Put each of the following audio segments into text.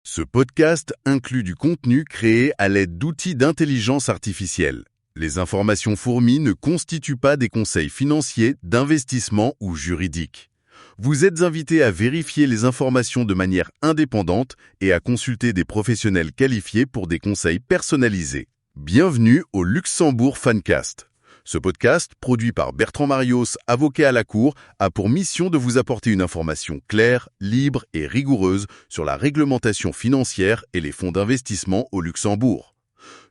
Ce podcast inclut du contenu créé à l'aide d'outils d'intelligence artificielle. Les informations fournies ne constituent pas des conseils financiers, d'investissement ou juridiques. Vous êtes invité à vérifier les informations de manière indépendante et à consulter des professionnels qualifiés pour des conseils personnalisés. Bienvenue au Luxembourg Fancast. Ce podcast, produit par Bertrand Marios, avocat à la Cour, a pour mission de vous apporter une information claire, libre et rigoureuse sur la réglementation financière et les fonds d'investissement au Luxembourg.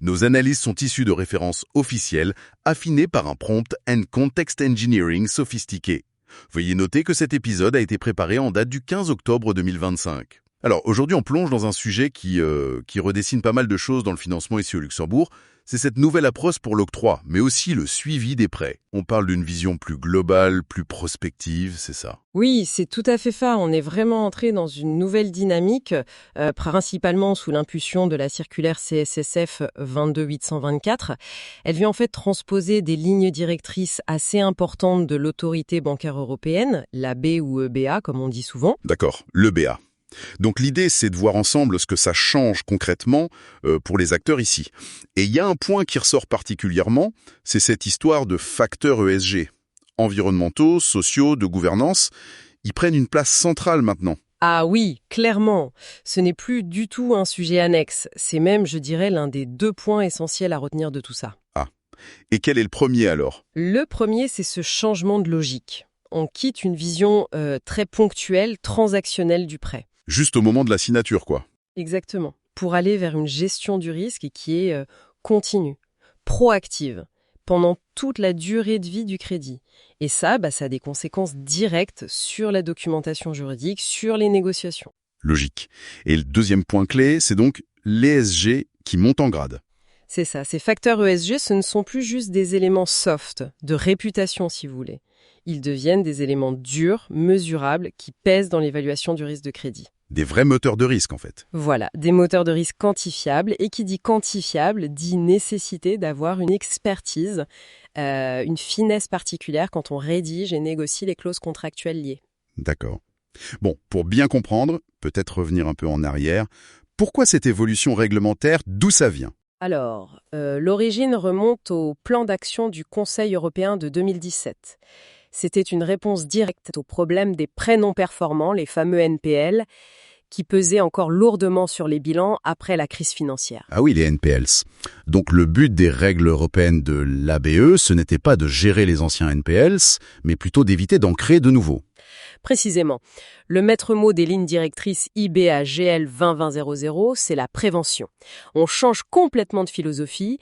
Nos analyses sont issues de références officielles affinées par un prompt and context engineering sophistiqué. Veuillez noter que cet épisode a été préparé en date du 15 octobre 2025. Alors aujourd'hui, on plonge dans un sujet qui redessine pas mal de choses dans le financement ici au Luxembourg. C'est cette nouvelle approche pour l'octroi, mais aussi le suivi des prêts. On parle d'une vision plus globale, plus prospective, c'est ça? Oui, c'est tout à fait ça. On est vraiment entré dans une nouvelle dynamique, principalement sous l'impulsion de la circulaire CSSF 22824. Elle vient en fait transposer des lignes directrices assez importantes de l'autorité bancaire européenne, l'AB ou EBA comme on dit souvent. D'accord, l'EBA. Donc l'idée, c'est de voir ensemble ce que ça change concrètement pour les acteurs ici. Et il y a un point qui ressort particulièrement, c'est cette histoire de facteurs ESG. Environnementaux, sociaux, de gouvernance, ils prennent une place centrale maintenant. Ah oui, clairement. Ce n'est plus du tout un sujet annexe. C'est même, je dirais, l'un des 2 points essentiels à retenir de tout ça. Ah. Et quel est le premier alors? Le premier, c'est ce changement de logique. On quitte une vision très ponctuelle, transactionnelle du prêt. Juste au moment de la signature, quoi. Exactement. Pour aller vers une gestion du risque qui est continue, proactive, pendant toute la durée de vie du crédit. Et ça a des conséquences directes sur la documentation juridique, sur les négociations. Logique. Et le deuxième point clé, c'est donc l'ESG qui monte en grade. C'est ça. Ces facteurs ESG, ce ne sont plus juste des éléments soft, de réputation si vous voulez. Ils deviennent des éléments durs, mesurables, qui pèsent dans l'évaluation du risque de crédit. Des vrais moteurs de risque, en fait. Voilà, des moteurs de risque quantifiables. Et qui dit quantifiable dit nécessité d'avoir une expertise, une finesse particulière quand on rédige et négocie les clauses contractuelles liées. D'accord. Bon, pour bien comprendre, peut-être revenir un peu en arrière, pourquoi cette évolution réglementaire, d'où ça vient? Alors, l'origine remonte au plan d'action du Conseil européen de 2017. C'était une réponse directe au problème des prêts non performants, les fameux NPL, qui pesaient encore lourdement sur les bilans après la crise financière. Ah oui, les NPLs. Donc le but des règles européennes de l'ABE, ce n'était pas de gérer les anciens NPLs, mais plutôt d'éviter d'en créer de nouveaux. Précisément, le maître mot des lignes directrices IBA-GL 2020-00, c'est la prévention. On change complètement de philosophie.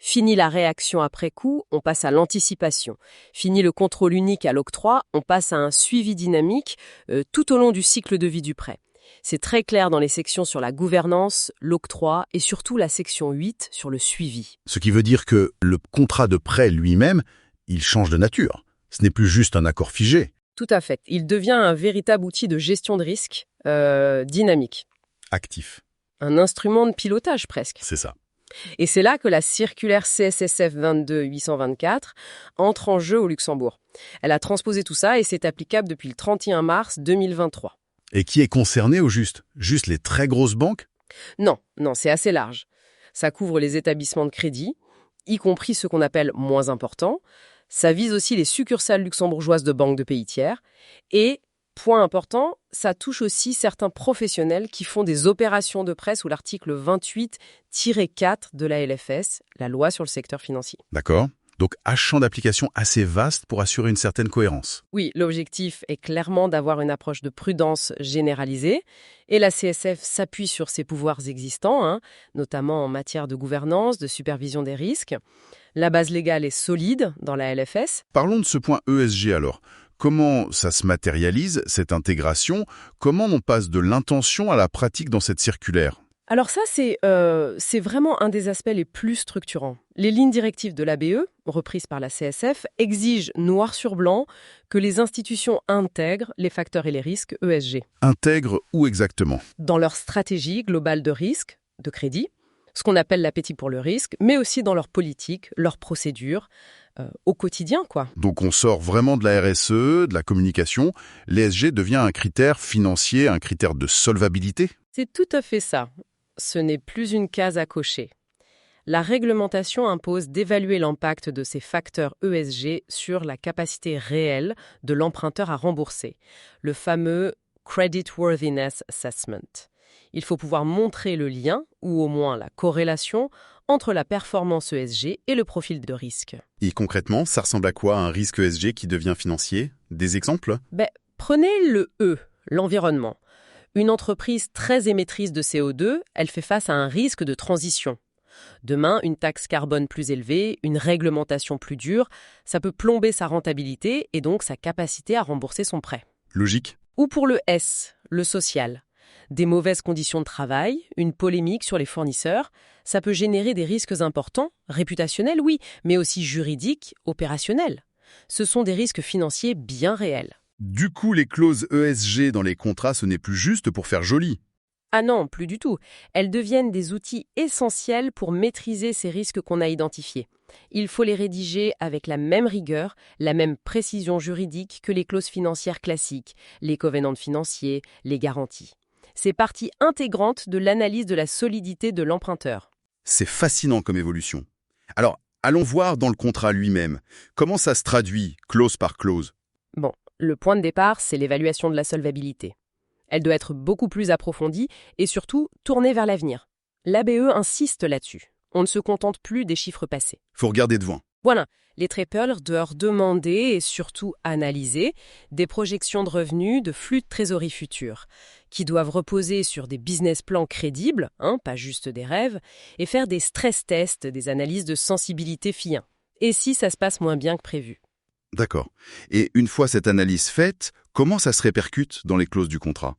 Fini la réaction après coup, on passe à l'anticipation. Fini le contrôle unique à l'octroi, on passe à un suivi dynamique tout au long du cycle de vie du prêt. C'est très clair dans les sections sur la gouvernance, l'octroi et surtout la section 8 sur le suivi. Ce qui veut dire que le contrat de prêt lui-même, il change de nature. Ce n'est plus juste un accord figé. Tout à fait. Il devient un véritable outil de gestion de risque dynamique. Actif. Un instrument de pilotage presque. C'est ça. Et c'est là que la circulaire CSSF 22824 entre en jeu au Luxembourg. Elle a transposé tout ça et c'est applicable depuis le 31 mars 2023. Et qui est concerné au juste? Juste les très grosses banques? Non, c'est assez large. Ça couvre les établissements de crédit, y compris ceux qu'on appelle moins importants. Ça vise aussi les succursales luxembourgeoises de banques de pays tiers. Et, point important, ça touche aussi certains professionnels qui font des opérations de prêt sous l'article 28-4 de la LFS, la loi sur le secteur financier. D'accord. Donc, un champ d'application assez vaste pour assurer une certaine cohérence. Oui, l'objectif est clairement d'avoir une approche de prudence généralisée. Et la CSF s'appuie sur ses pouvoirs existants, notamment en matière de gouvernance, de supervision des risques. La base légale est solide dans la LFS. Parlons de ce point ESG alors. Comment ça se matérialise, cette intégration? Comment on passe de l'intention à la pratique dans cette circulaire? Alors ça, c'est vraiment un des aspects les plus structurants. Les lignes directives de l'ABE, reprises par la CSF, exigent noir sur blanc que les institutions intègrent les facteurs et les risques ESG. Intègrent où exactement? Dans leur stratégie globale de risque, de crédit, ce qu'on appelle l'appétit pour le risque, mais aussi dans leur politique, leurs procédures, au quotidien, quoi. Donc on sort vraiment de la RSE, de la communication. L'ESG devient un critère financier, un critère de solvabilité? C'est tout à fait ça. Ce n'est plus une case à cocher. La réglementation impose d'évaluer l'impact de ces facteurs ESG sur la capacité réelle de l'emprunteur à rembourser, le fameux Creditworthiness Assessment. Il faut pouvoir montrer le lien, ou au moins la corrélation, entre la performance ESG et le profil de risque. Et concrètement, ça ressemble à quoi un risque ESG qui devient financier? Des exemples? Prenez le E, l'environnement. Une entreprise très émettrice de CO2, elle fait face à un risque de transition. Demain, une taxe carbone plus élevée, une réglementation plus dure, ça peut plomber sa rentabilité et donc sa capacité à rembourser son prêt. Logique. Ou pour le S, le social. Des mauvaises conditions de travail, une polémique sur les fournisseurs, ça peut générer des risques importants, réputationnels oui, mais aussi juridiques, opérationnels. Ce sont des risques financiers bien réels. Du coup, les clauses ESG dans les contrats, ce n'est plus juste pour faire joli. Ah non, plus du tout. Elles deviennent des outils essentiels pour maîtriser ces risques qu'on a identifiés. Il faut les rédiger avec la même rigueur, la même précision juridique que les clauses financières classiques, les covenants financiers, les garanties. C'est partie intégrante de l'analyse de la solidité de l'emprunteur. C'est fascinant comme évolution. Alors, allons voir dans le contrat lui-même. Comment ça se traduit, clause par clause? Bon, le point de départ, c'est l'évaluation de la solvabilité. Elle doit être beaucoup plus approfondie et surtout tournée vers l'avenir. L'ABE insiste là-dessus. On ne se contente plus des chiffres passés. Faut regarder devant. Voilà, les trappers doivent demander et surtout analyser des projections de revenus, de flux de trésorerie futurs, qui doivent reposer sur des business plans crédibles, pas juste des rêves, et faire des stress tests, des analyses de sensibilité FI1. Et si ça se passe moins bien que prévu? D'accord. Et une fois cette analyse faite, comment ça se répercute dans les clauses du contrat?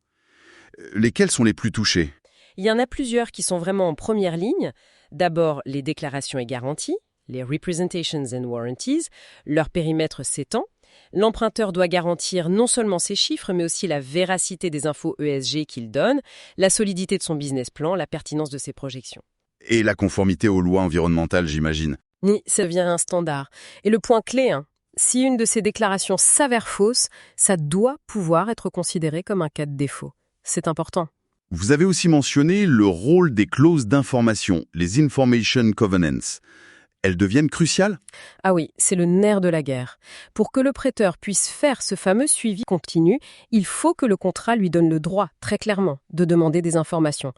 Lesquelles sont les plus touchées? Il y en a plusieurs qui sont vraiment en première ligne. D'abord, les déclarations et garanties, les representations and warranties, leur périmètre s'étend. L'emprunteur doit garantir non seulement ses chiffres, mais aussi la véracité des infos ESG qu'il donne, la solidité de son business plan, la pertinence de ses projections. Et la conformité aux lois environnementales, j'imagine. Oui, ça devient un standard. Et le point clé, si une de ces déclarations s'avère fausse, ça doit pouvoir être considéré comme un cas de défaut. C'est important. Vous avez aussi mentionné le rôle des clauses d'information, les Information Covenants. Elles deviennent cruciales? Ah oui, c'est le nerf de la guerre. Pour que le prêteur puisse faire ce fameux suivi continu, il faut que le contrat lui donne le droit, très clairement, de demander des informations.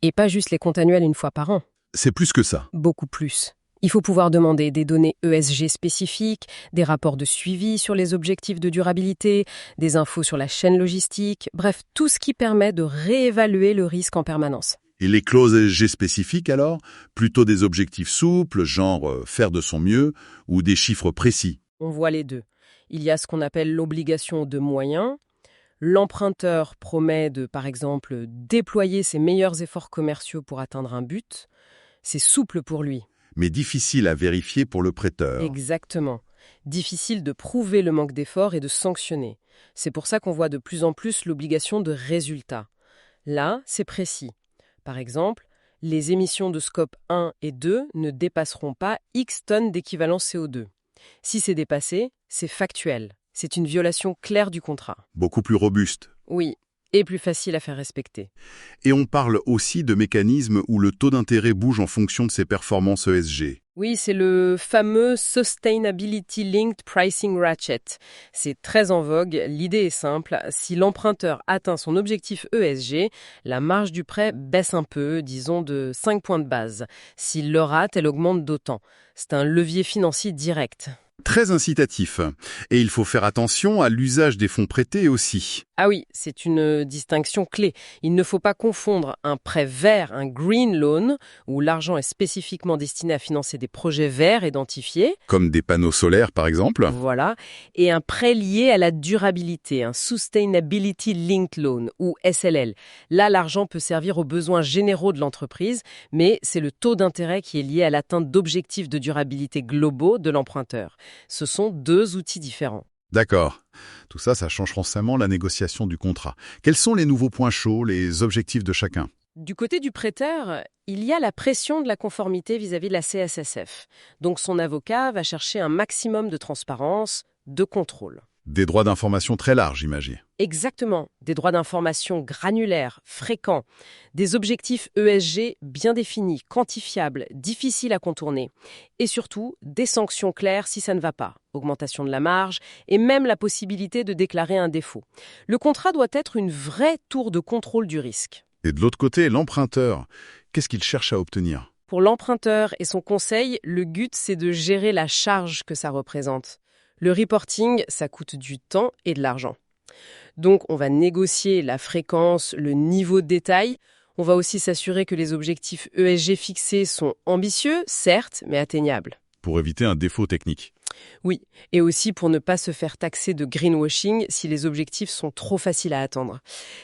Et pas juste les comptes annuels une fois par an. C'est plus que ça. Beaucoup plus. Il faut pouvoir demander des données ESG spécifiques, des rapports de suivi sur les objectifs de durabilité, des infos sur la chaîne logistique, bref, tout ce qui permet de réévaluer le risque en permanence. Et les clauses ESG spécifiques alors? Plutôt des objectifs souples, genre faire de son mieux, ou des chiffres précis? On voit les deux. Il y a ce qu'on appelle l'obligation de moyens. L'emprunteur promet de, par exemple, déployer ses meilleurs efforts commerciaux pour atteindre un but. C'est souple pour lui. Mais difficile à vérifier pour le prêteur. Exactement. Difficile de prouver le manque d'effort et de sanctionner. C'est pour ça qu'on voit de plus en plus l'obligation de résultat. Là, c'est précis. Par exemple, les émissions de scope 1 et 2 ne dépasseront pas X tonnes d'équivalent CO2. Si c'est dépassé, c'est factuel. C'est une violation claire du contrat. Beaucoup plus robuste. Oui, et plus facile à faire respecter. Et on parle aussi de mécanismes où le taux d'intérêt bouge en fonction de ses performances ESG. Oui, c'est le fameux Sustainability Linked Pricing Ratchet. C'est très en vogue, l'idée est simple. Si l'emprunteur atteint son objectif ESG, la marge du prêt baisse un peu, disons de 5 points de base. S'il le rate, elle augmente d'autant. C'est un levier financier direct. Très incitatif. Et il faut faire attention à l'usage des fonds prêtés aussi. Ah oui, c'est une distinction clé. Il ne faut pas confondre un prêt vert, un green loan, où l'argent est spécifiquement destiné à financer des projets verts identifiés. Comme des panneaux solaires par exemple. Voilà. Et un prêt lié à la durabilité, un Sustainability Linked Loan, ou SLL. Là, l'argent peut servir aux besoins généraux de l'entreprise, mais c'est le taux d'intérêt qui est lié à l'atteinte d'objectifs de durabilité globaux de l'emprunteur. Ce sont deux outils différents. D'accord. Tout ça, ça change forcément la négociation du contrat. Quels sont les nouveaux points chauds, les objectifs de chacun? Du côté du prêteur, il y a la pression de la conformité vis-à-vis de la CSSF. Donc son avocat va chercher un maximum de transparence, de contrôle. Des droits d'information très larges, j'imagine. Exactement, des droits d'information granulaires, fréquents, des objectifs ESG bien définis, quantifiables, difficiles à contourner, et surtout des sanctions claires si ça ne va pas, augmentation de la marge, et même la possibilité de déclarer un défaut. Le contrat doit être une vraie tour de contrôle du risque. Et de l'autre côté, l'emprunteur, qu'est-ce qu'il cherche à obtenir? Pour l'emprunteur et son conseil, le but, c'est de gérer la charge que ça représente. Le reporting, ça coûte du temps et de l'argent. Donc, on va négocier la fréquence, le niveau de détail. On va aussi s'assurer que les objectifs ESG fixés sont ambitieux, certes, mais atteignables. Pour éviter un défaut technique. Oui, et aussi pour ne pas se faire taxer de greenwashing si les objectifs sont trop faciles à atteindre.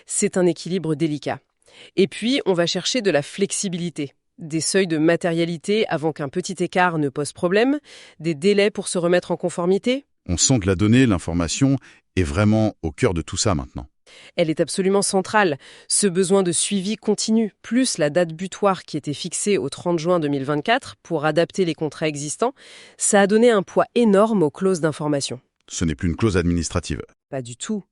C'est un équilibre délicat. Et puis, on va chercher de la flexibilité. Des seuils de matérialité avant qu'un petit écart ne pose problème, des délais pour se remettre en conformité. On sent que la donnée, l'information, est vraiment au cœur de tout ça maintenant. Elle est absolument centrale. Ce besoin de suivi continu, plus la date butoir qui était fixée au 30 juin 2024 pour adapter les contrats existants, ça a donné un poids énorme aux clauses d'information. Ce n'est plus une clause administrative. Pas du tout.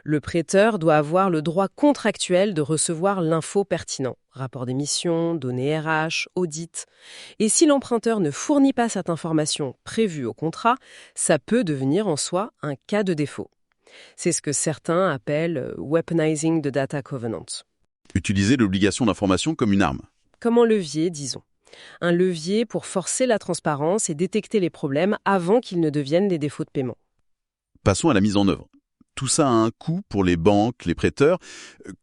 Le prêteur doit avoir le droit contractuel de recevoir l'info pertinent. Rapport d'émission, données RH, audit. Et si l'emprunteur ne fournit pas cette information prévue au contrat, ça peut devenir en soi un cas de défaut. C'est ce que certains appellent « weaponizing the data covenant ». Utiliser l'obligation d'information comme une arme. Comme un levier, disons. Un levier pour forcer la transparence et détecter les problèmes avant qu'ils ne deviennent des défauts de paiement. Passons à la mise en œuvre. Tout ça a un coût pour les banques, les prêteurs.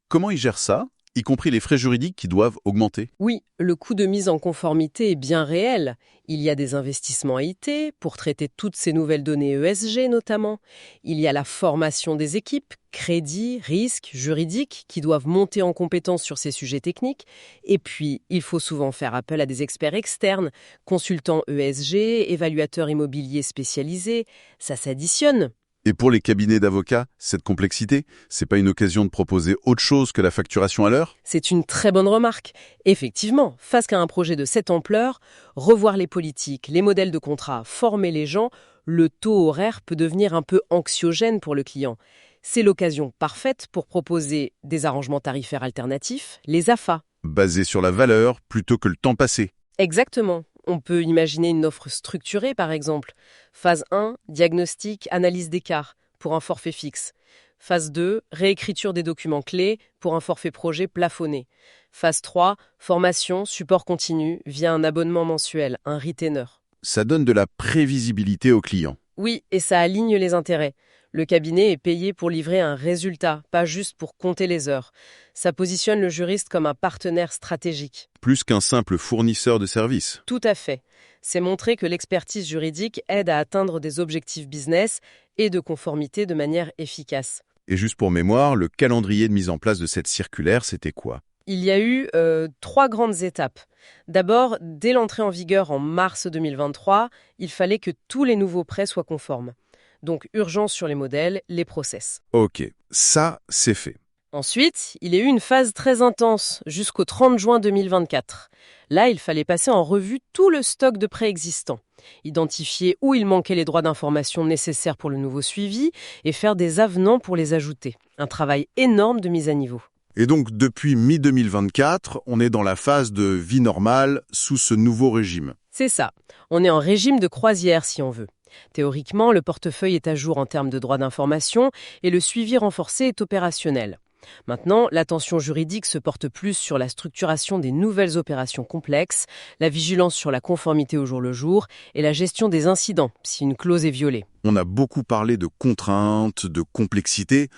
Comment ils gèrent ça, y compris les frais juridiques qui doivent augmenter? Oui, le coût de mise en conformité est bien réel. Il y a des investissements IT pour traiter toutes ces nouvelles données ESG notamment. Il y a la formation des équipes, crédits, risques, juridiques qui doivent monter en compétences sur ces sujets techniques. Et puis, il faut souvent faire appel à des experts externes, consultants ESG, évaluateurs immobiliers spécialisés. Ça s'additionne. Et pour les cabinets d'avocats, cette complexité, c'est pas une occasion de proposer autre chose que la facturation à l'heure? C'est une très bonne remarque. Effectivement, face à un projet de cette ampleur, revoir les politiques, les modèles de contrat, former les gens, le taux horaire peut devenir un peu anxiogène pour le client. C'est l'occasion parfaite pour proposer des arrangements tarifaires alternatifs, les AFA. Basés sur la valeur plutôt que le temps passé. Exactement. On peut imaginer une offre structurée, par exemple. Phase 1, diagnostic, analyse d'écart, pour un forfait fixe. Phase 2, réécriture des documents clés, pour un forfait projet plafonné. Phase 3, formation, support continu, via un abonnement mensuel, un retainer. Ça donne de la prévisibilité aux clients. Oui, et ça aligne les intérêts. Le cabinet est payé pour livrer un résultat, pas juste pour compter les heures. Ça positionne le juriste comme un partenaire stratégique. Plus qu'un simple fournisseur de services. Tout à fait. C'est montrer que l'expertise juridique aide à atteindre des objectifs business et de conformité de manière efficace. Et juste pour mémoire, le calendrier de mise en place de cette circulaire, c'était quoi? Il y a eu 3 grandes étapes. D'abord, dès l'entrée en vigueur en mars 2023, il fallait que tous les nouveaux prêts soient conformes. Donc, urgence sur les modèles, les process. Ok, ça, c'est fait. Ensuite, il y a eu une phase très intense, jusqu'au 30 juin 2024. Là, il fallait passer en revue tout le stock de prêts existants, identifier où il manquait les droits d'information nécessaires pour le nouveau suivi et faire des avenants pour les ajouter. Un travail énorme de mise à niveau. Et donc, depuis mi-2024, on est dans la phase de vie normale sous ce nouveau régime. C'est ça. On est en régime de croisière, si on veut. Théoriquement, le portefeuille est à jour en termes de droits d'information et le suivi renforcé est opérationnel. Maintenant, l'attention juridique se porte plus sur la structuration des nouvelles opérations complexes, la vigilance sur la conformité au jour le jour et la gestion des incidents, si une clause est violée. On a beaucoup parlé de contraintes, de complexité,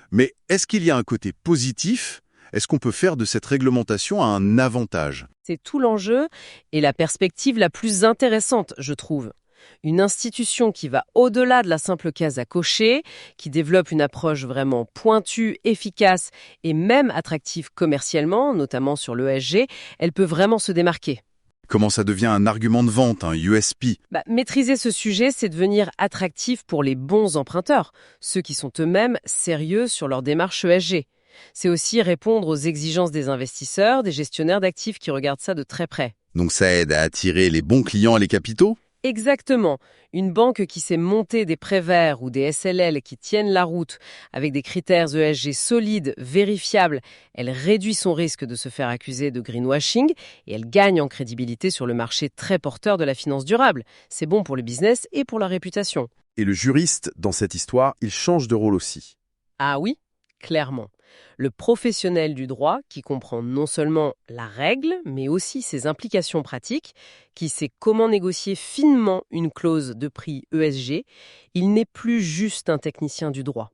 mais est-ce qu'il y a un côté positif? Est-ce qu'on peut faire de cette réglementation un avantage? C'est tout l'enjeu et la perspective la plus intéressante, je trouve. Une institution qui va au-delà de la simple case à cocher, qui développe une approche vraiment pointue, efficace et même attractive commercialement, notamment sur l'ESG, elle peut vraiment se démarquer. Comment ça devient un argument de vente, un USP? Maîtriser ce sujet, c'est devenir attractif pour les bons emprunteurs, ceux qui sont eux-mêmes sérieux sur leur démarche ESG. C'est aussi répondre aux exigences des investisseurs, des gestionnaires d'actifs qui regardent ça de très près. Donc ça aide à attirer les bons clients et les capitaux? Exactement. Une banque qui sait monter des prêts verts ou des SLL qui tiennent la route avec des critères ESG solides, vérifiables, elle réduit son risque de se faire accuser de greenwashing et elle gagne en crédibilité sur le marché très porteur de la finance durable. C'est bon pour le business et pour la réputation. Et le juriste, dans cette histoire, il change de rôle aussi. Ah oui, clairement. Le professionnel du droit, qui comprend non seulement la règle, mais aussi ses implications pratiques, qui sait comment négocier finement une clause de prix ESG, il n'est plus juste un technicien du droit.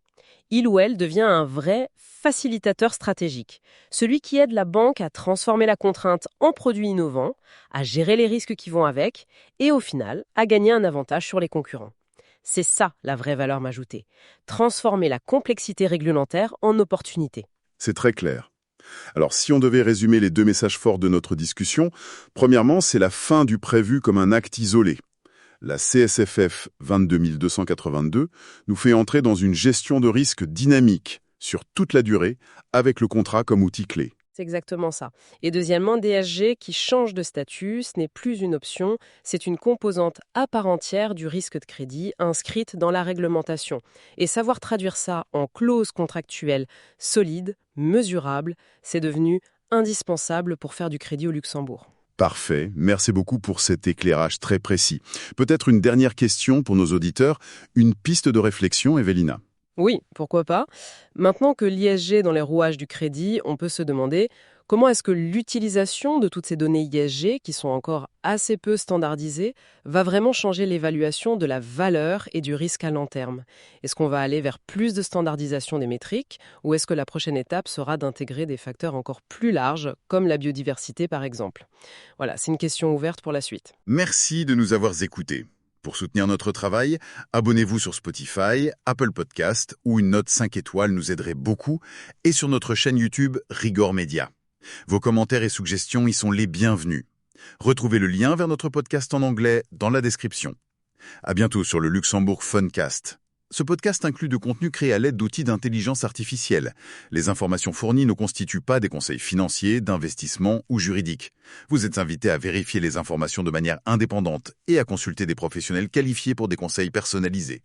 Il ou elle devient un vrai facilitateur stratégique, celui qui aide la banque à transformer la contrainte en produit innovant, à gérer les risques qui vont avec, et au final, à gagner un avantage sur les concurrents. C'est ça la vraie valeur ajoutée. Transformer la complexité réglementaire en opportunité. C'est très clair. Alors, si on devait résumer les deux messages forts de notre discussion, premièrement, c'est la fin du prévu comme un acte isolé. La CSFF 22282 nous fait entrer dans une gestion de risque dynamique sur toute la durée, avec le contrat comme outil clé. C'est exactement ça. Et deuxièmement, DSG qui change de statut, ce n'est plus une option, c'est une composante à part entière du risque de crédit inscrite dans la réglementation. Et savoir traduire ça en clause contractuelle solide, mesurable, c'est devenu indispensable pour faire du crédit au Luxembourg. Parfait, merci beaucoup pour cet éclairage très précis. Peut-être une dernière question pour nos auditeurs, une piste de réflexion, Evelina. Oui, pourquoi pas. Maintenant que l'ISG est dans les rouages du crédit, on peut se demander comment est-ce que l'utilisation de toutes ces données ISG, qui sont encore assez peu standardisées, va vraiment changer l'évaluation de la valeur et du risque à long terme. Est-ce qu'on va aller vers plus de standardisation des métriques ou est-ce que la prochaine étape sera d'intégrer des facteurs encore plus larges, comme la biodiversité par exemple? Voilà, c'est une question ouverte pour la suite. Merci de nous avoir écoutés. Pour soutenir notre travail, abonnez-vous sur Spotify, Apple Podcast, où une note 5 étoiles nous aiderait beaucoup, et sur notre chaîne YouTube Rigor Média. Vos commentaires et suggestions y sont les bienvenus. Retrouvez le lien vers notre podcast en anglais dans la description. À bientôt sur le Luxembourg Funcast. Ce podcast inclut de contenus créés à l'aide d'outils d'intelligence artificielle. Les informations fournies ne constituent pas des conseils financiers, d'investissement ou juridiques. Vous êtes invité à vérifier les informations de manière indépendante et à consulter des professionnels qualifiés pour des conseils personnalisés.